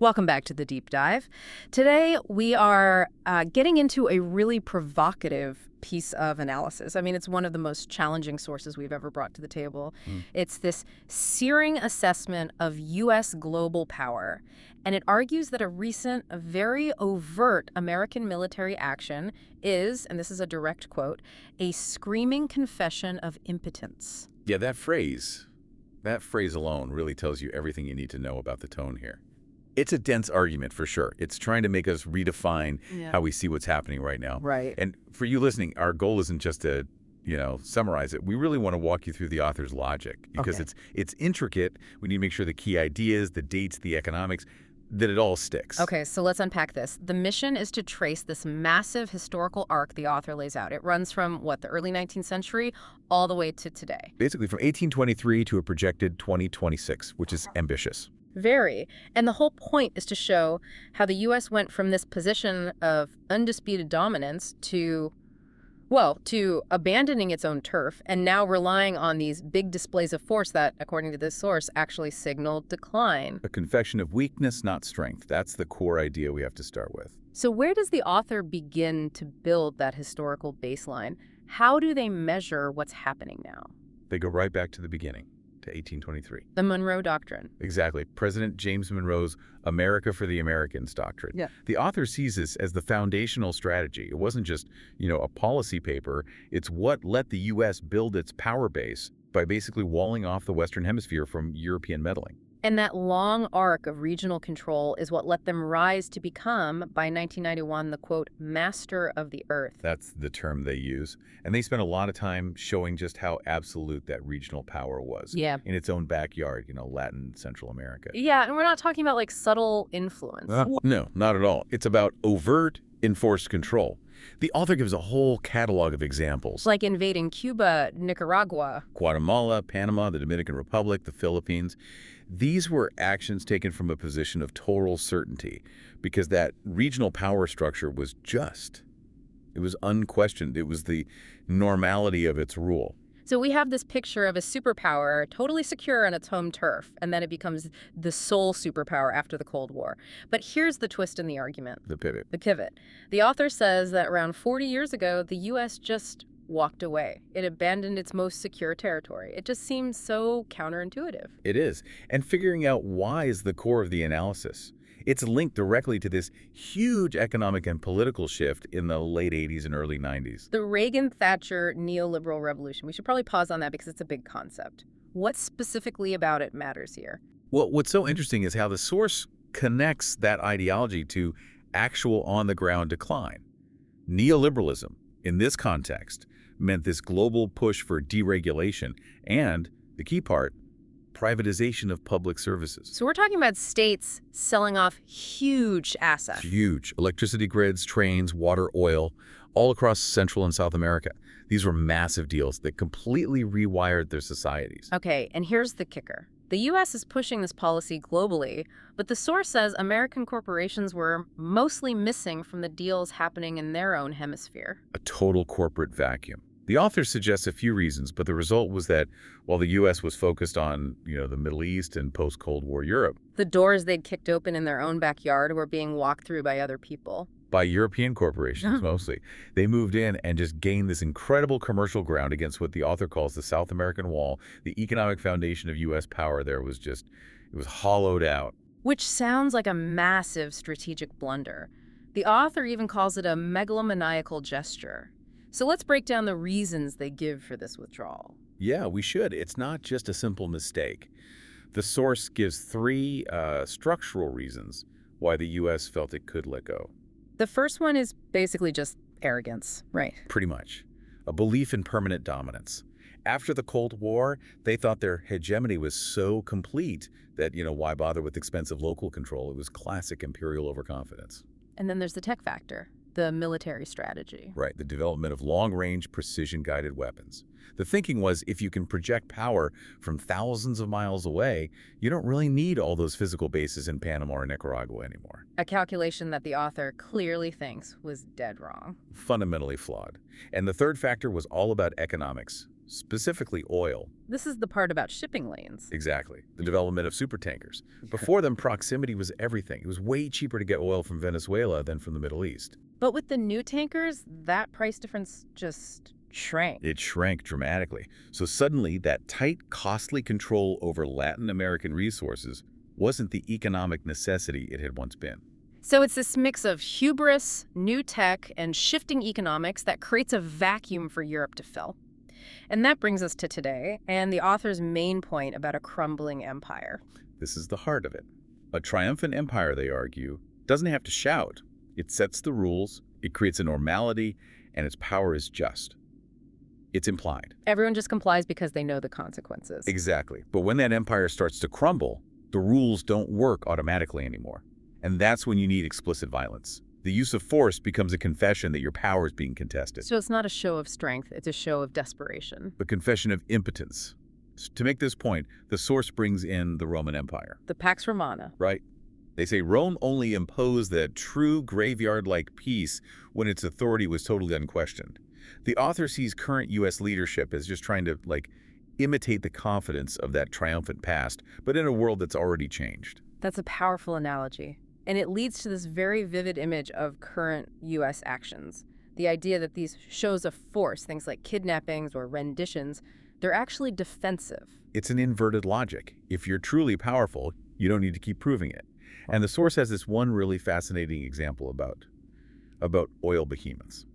Welcome back to the deep dive. Today, we are getting into a really provocative piece of analysis. I mean, it's one of the most challenging sources we've ever brought to the table. It's this searing assessment of U.S. global power. And it argues that a recent, a very overt American military action is, and this is a direct quote, a screaming confession of impotence. Yeah, that phrase alone really tells you everything you need to know about the tone here. It's a dense argument for sure. It's trying to make us redefine how we see what's happening right now. Right. And for you listening, our goal isn't just to, summarize it. We really want to walk you through the author's logic because it's intricate. We need to make sure the key ideas, the dates, the economics, that it all sticks. Okay, so let's unpack this. The mission is to trace this massive historical arc the author lays out. It runs from, the early 19th century all the way to today. Basically from 1823 to a projected 2026, which is ambitious. Very. And the whole point is to show how the U.S. went from this position of undisputed dominance to abandoning its own turf and now relying on these big displays of force that, according to this source, actually signal decline. A confession of weakness, not strength. That's the core idea we have to start with. So where does the author begin to build that historical baseline? How do they measure what's happening now? They go right back to the beginning, to 1823. The Monroe Doctrine. Exactly. President James Monroe's America for the Americans doctrine. Yeah. The author sees this as the foundational strategy. It wasn't just, a policy paper. It's what let the U.S. build its power base by basically walling off the Western Hemisphere from European meddling. And that long arc of regional control is what let them rise to become, by 1991, the, quote, master of the earth. That's the term they use. And they spent a lot of time showing just how absolute that regional power was. Yeah. In its own backyard, Latin, Central America. Yeah, and we're not talking about, subtle influence. No, not at all. It's about overt, enforced control. The author gives a whole catalog of examples. Like invading Cuba, Nicaragua, Guatemala, Panama, the Dominican Republic, the Philippines. These were actions taken from a position of total certainty because that regional power structure was just. It was unquestioned. It was the normality of its rule. So we have this picture of a superpower totally secure on its home turf, and then it becomes the sole superpower after the Cold War. But here's the twist in the argument. The pivot. The pivot. The author says that around 40 years ago, the U.S. just walked away. It abandoned its most secure territory. It just seems so counterintuitive. It is. And figuring out why is the core of the analysis. It's linked directly to this huge economic and political shift in the late 80s and early 90s. The Reagan-Thatcher neoliberal revolution. We should probably pause on that because it's a big concept. What specifically about it matters here? Well, what's so interesting is how the source connects that ideology to actual on-the-ground decline. Neoliberalism, in this context, meant this global push for deregulation and, the key part, privatization of public services. So we're talking about states selling off huge assets. Huge. Electricity grids, trains, water, oil, all across Central and South America. These were massive deals that completely rewired their societies. Okay, and here's the kicker. The U.S. is pushing this policy globally, but the source says American corporations were mostly missing from the deals happening in their own hemisphere. A total corporate vacuum. The author suggests a few reasons, but the result was that while the U.S. was focused on, the Middle East and post-Cold War Europe, the doors they'd kicked open in their own backyard were being walked through by other people. By European corporations, mostly. They moved in and just gained this incredible commercial ground against what the author calls the South American Wall. The economic foundation of U.S. power there was it was hollowed out. Which sounds like a massive strategic blunder. The author even calls it a megalomaniacal gesture. So let's break down the reasons they give for this withdrawal. Yeah, we should. It's not just a simple mistake. The source gives three structural reasons why the U.S. felt it could let go. The first one is basically just arrogance, right? Pretty much. A belief in permanent dominance. After the Cold War, they thought their hegemony was so complete that, why bother with expensive local control? It was classic imperial overconfidence. And then there's the tech factor. The military strategy. Right, the development of long-range, precision-guided weapons. The thinking was if you can project power from thousands of miles away, you don't really need all those physical bases in Panama or Nicaragua anymore. A calculation that the author clearly thinks was dead wrong. Fundamentally flawed. And the third factor was all about economics. specifically oil. This is the part about shipping lanes. Exactly. The development of supertankers. Before them, proximity was everything. It was way cheaper to get oil from Venezuela than from the Middle East. But with the new tankers, that price difference just shrank. It shrank dramatically. So suddenly, that tight, costly control over Latin American resources wasn't the economic necessity it had once been. So it's this mix of hubris, new tech, and shifting economics that creates a vacuum for Europe to fill. And that brings us to today, and the author's main point about a crumbling empire. This is the heart of it. A triumphant empire, they argue, doesn't have to shout. It sets the rules, it creates a normality, and its power is just. It's implied. Everyone just complies because they know the consequences. Exactly. But when that empire starts to crumble, the rules don't work automatically anymore. And that's when you need explicit violence. The use of force becomes a confession that your power is being contested. So it's not a show of strength, it's a show of desperation. The confession of impotence. To make this point, the source brings in the Roman Empire. The Pax Romana. Right? They say Rome only imposed the true graveyard-like peace when its authority was totally unquestioned. The author sees current U.S. leadership as just trying to, imitate the confidence of that triumphant past, but in a world that's already changed. That's a powerful analogy. And it leads to this very vivid image of current U.S. actions. The idea that these shows of force, things like kidnappings or renditions, they're actually defensive. It's an inverted logic. If you're truly powerful, you don't need to keep proving it. And the source has this one really fascinating example about oil behemoths.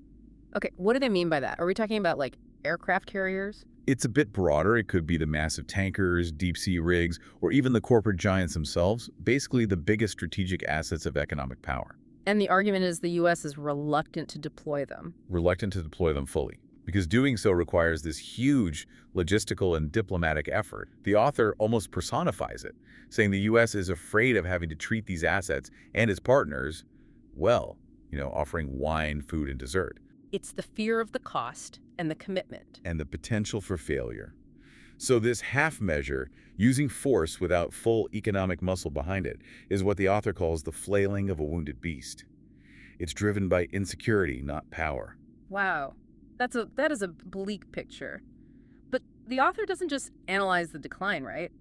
Okay, what do they mean by that? Are we talking about, aircraft carriers? It's a bit broader. It could be the massive tankers, deep-sea rigs, or even the corporate giants themselves, basically the biggest strategic assets of economic power. And the argument is the U.S. is reluctant to deploy them. Reluctant to deploy them fully, because doing so requires this huge logistical and diplomatic effort. The author almost personifies it, saying the U.S. is afraid of having to treat these assets and its partners well, offering wine, food, and dessert. It's the fear of the cost and the commitment. And the potential for failure. So this half measure, using force without full economic muscle behind it, is what the author calls the flailing of a wounded beast. It's driven by insecurity, not power. Wow, that is a bleak picture. But the author doesn't just analyze the decline, right?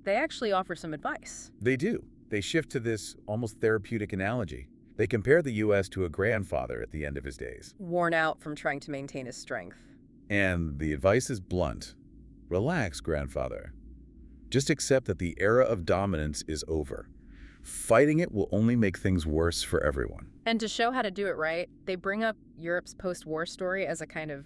They actually offer some advice. They do. They shift to this almost therapeutic analogy. They compare the U.S. to a grandfather at the end of his days. Worn out from trying to maintain his strength. And the advice is blunt. Relax, grandfather. Just accept that the era of dominance is over. Fighting it will only make things worse for everyone. And to show how to do it right, they bring up Europe's post-war story as a kind of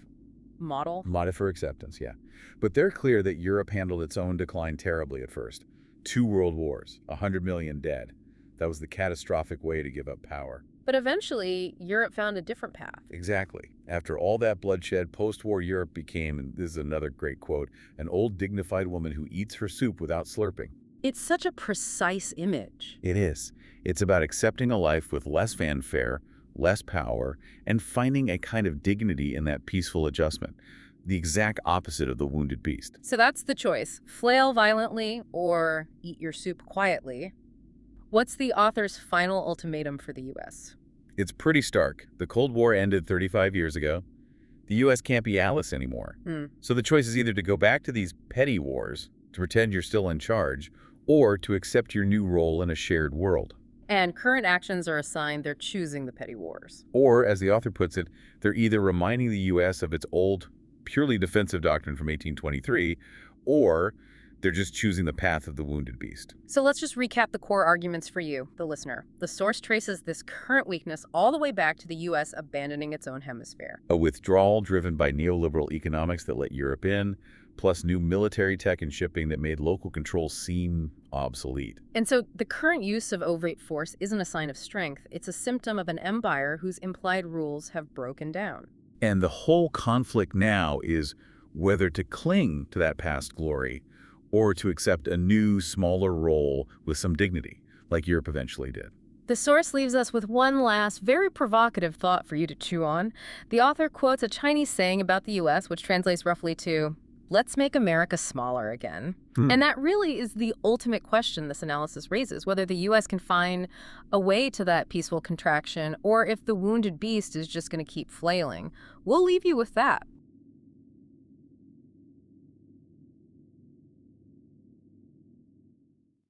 model. Model for acceptance, yeah. But they're clear that Europe handled its own decline terribly at first. 2 world wars, 100 million dead. That was the catastrophic way to give up power. But eventually, Europe found a different path. Exactly. After all that bloodshed, post-war Europe became, and this is another great quote, an old dignified woman who eats her soup without slurping. It's such a precise image. It is. It's about accepting a life with less fanfare, less power, and finding a kind of dignity in that peaceful adjustment. The exact opposite of the wounded beast. So that's the choice. Flail violently or eat your soup quietly. What's the author's final ultimatum for the U.S.? It's pretty stark. The Cold War ended 35 years ago. The U.S. can't be Alice anymore. So the choice is either to go back to these petty wars, to pretend you're still in charge, or to accept your new role in a shared world. And current actions are a sign they're choosing the petty wars. Or, as the author puts it, they're either reminding the U.S. of its old, purely defensive doctrine from 1823, or they're just choosing the path of the wounded beast. So let's just recap the core arguments for you, the listener. The source traces this current weakness all the way back to the U.S. abandoning its own hemisphere. A withdrawal driven by neoliberal economics that let Europe in, plus new military tech and shipping that made local control seem obsolete. And so the current use of overt force isn't a sign of strength. It's a symptom of an empire whose implied rules have broken down. And the whole conflict now is whether to cling to that past glory or to accept a new, smaller role with some dignity, like Europe eventually did. The source leaves us with one last, very provocative thought for you to chew on. The author quotes a Chinese saying about the U.S., which translates roughly to, "Let's make America smaller again." And that really is the ultimate question this analysis raises, whether the U.S. can find a way to that peaceful contraction, or if the wounded beast is just going to keep flailing. We'll leave you with that.